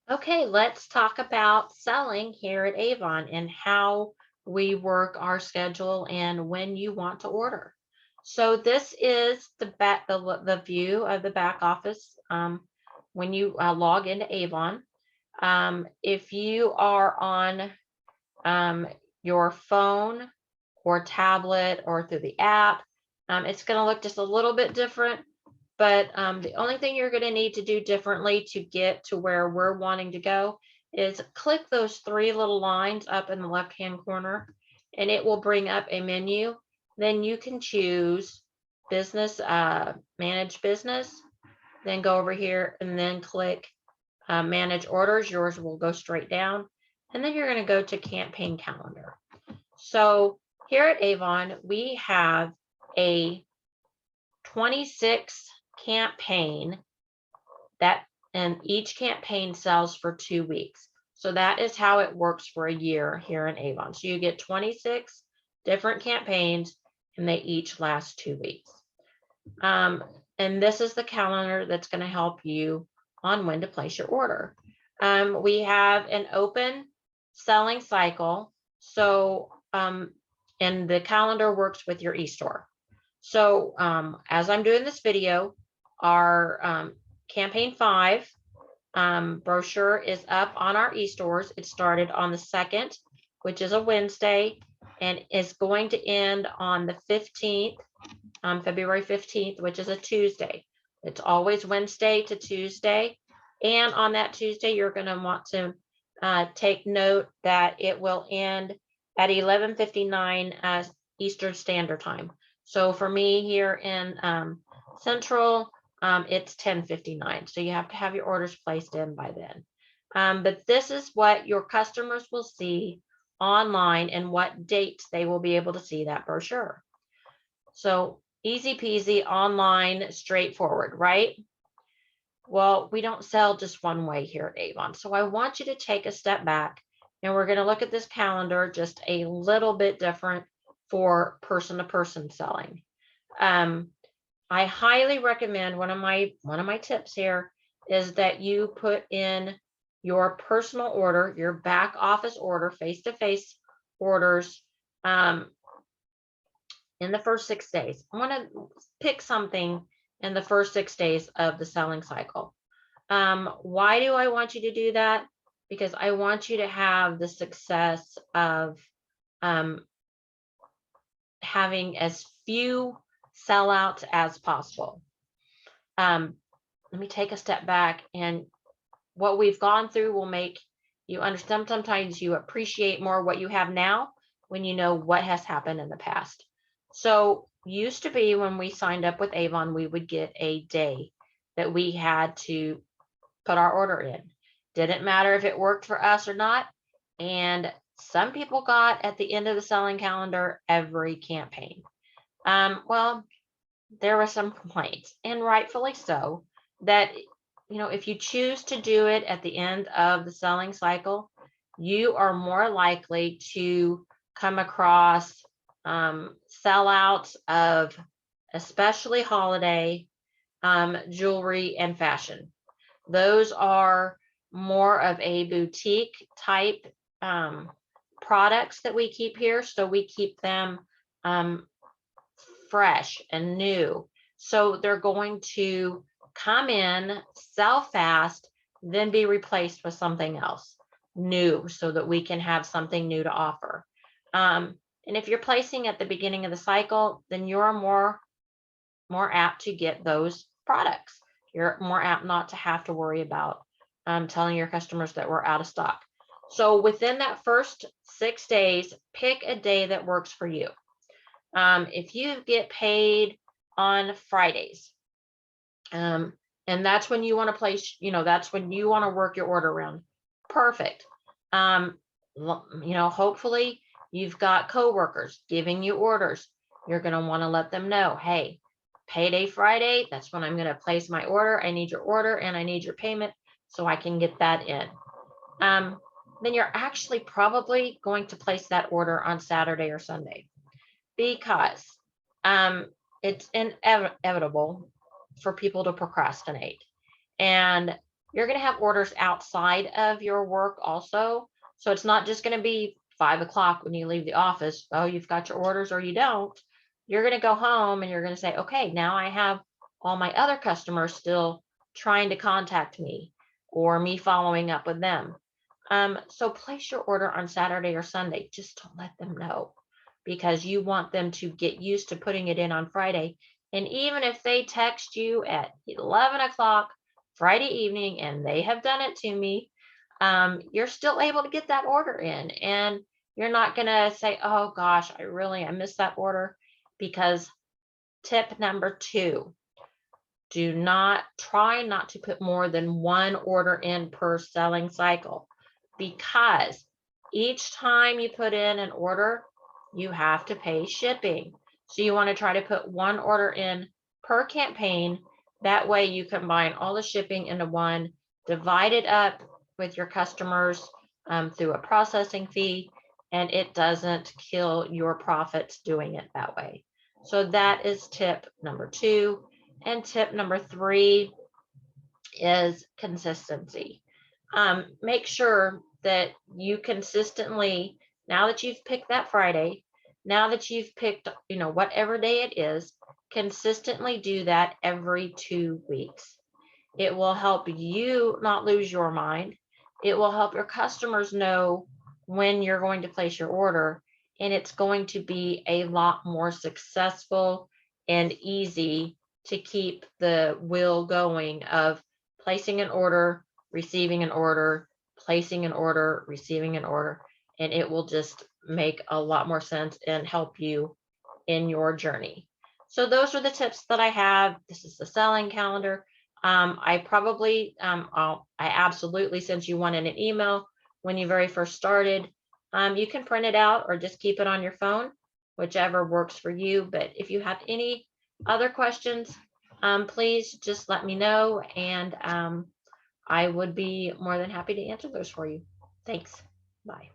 Okay, let's talk about selling here at Avon and how we work our schedule and when you want to order. So this is the view of the back office when you log into Avon. If you are on um, your phone or tablet or through the app, it's going to look just a little bit different. But the only thing you're going to need to do differently to get to where we're wanting to go is click those three little lines up in the left-hand corner, and it will bring up a menu. Then you can choose business, manage business, then go over here and then click manage orders. Yours will go straight down. And then you're going to go to campaign calendar. So here at Avon, we have a 26 campaign that, and each campaign sells for 2 weeks. So that is how it works for a year here in Avon. So you get 26 different campaigns and they each last 2 weeks. Um, and this is the calendar that's going to help you on when to place your order. We have an open selling cycle. So, and the calendar works with your e-store. So as I'm doing this video, our campaign 5 brochure is up on our e-stores. It started on the 2nd, which is a Wednesday, and is going to end on the 15th, February 15th, which is a Tuesday. It's always Wednesday to Tuesday. And on that Tuesday, you're going to want to take note that it will end at 11:59 Eastern Standard Time. So for me here in Central, it's 10:59. So you have to have your orders placed in by then. But this is what your customers will see online and what dates they will be able to see that brochure. So easy peasy, online, straightforward, right? Well, we don't sell just one way here at Avon. So I want you to take a step back and we're going to look at this calendar just a little bit different for person to person selling. Um, I highly recommend one of my tips here is that you put in your personal order, your back office order, face-to-face orders in the first 6 days. I want to pick something in the first 6 days of the selling cycle. Why do I want you to do that? Because I want you to have the success of um, having as few sellouts as possible. Let me take a step back, and what we've gone through will make you understand. Sometimes you appreciate more what you have now when you know what has happened in the past. So used to be when we signed up with Avon, we would get a day that we had to put our order in. Didn't matter if it worked for us or not. And some people got at the end of the selling calendar every campaign. Well, there were some complaints, and rightfully so, that if you choose to do it at the end of the selling cycle, you are more likely to come across sellouts of especially holiday jewelry and fashion. Those are more of a boutique type products that we keep here. So we keep them fresh and new. So they're going to come in, sell fast, then be replaced with something else new so that we can have something new to offer. And if you're placing at the beginning of the cycle, then you're more apt to get those products. You're more apt not to have to worry about telling your customers that we're out of stock. So within that first 6 days, pick a day that works for you. If you get paid on Fridays, and that's when you want to place, that's when you want to work your order around. Perfect. Hopefully you've got coworkers giving you orders. You're going to want to let them know, hey, payday Friday, that's when I'm going to place my order. I need your order and I need your payment so I can get that in. Then you're actually probably going to place that order on Saturday or Sunday, because it's inevitable for people to procrastinate. And you're going to have orders outside of your work also. So it's not just going to be 5 o'clock when you leave the office. Oh, you've got your orders or you don't. You're going to go home and you're going to say, okay, now I have all my other customers still trying to contact me or me following up with them. So place your order on Saturday or Sunday just to let them know because you want them to get used to putting it in on Friday. And even if they text you at 11 o'clock Friday evening and they have done it to me, you're still able to get that order in. And you're not going to say, oh gosh, I missed that order. Because tip number 2, try not to put more than one order in per selling cycle, because each time you put in an order, you have to pay shipping. So you want to try to put one order in per campaign. That way you combine all the shipping into one, divide it up with your customers through a processing fee, and it doesn't kill your profits doing it that way. So that is tip number 2. And tip number 3 is consistency. Make sure that you consistently, now that you've picked that Friday, now that you've picked, whatever day it is, consistently do that every 2 weeks. It will help you not lose your mind. It will help your customers know when you're going to place your order, and it's going to be a lot more successful and easy to keep the wheel going of placing an order, receiving an order, placing an order, receiving an order, and it will just make a lot more sense and help you in your journey. So those are the tips that I have. This is the selling calendar. I absolutely sent you one in an email when you very first started. You can print it out or just keep it on your phone, whichever works for you. But if you have any other questions, please just let me know, and I would be more than happy to answer those for you. Thanks. Bye.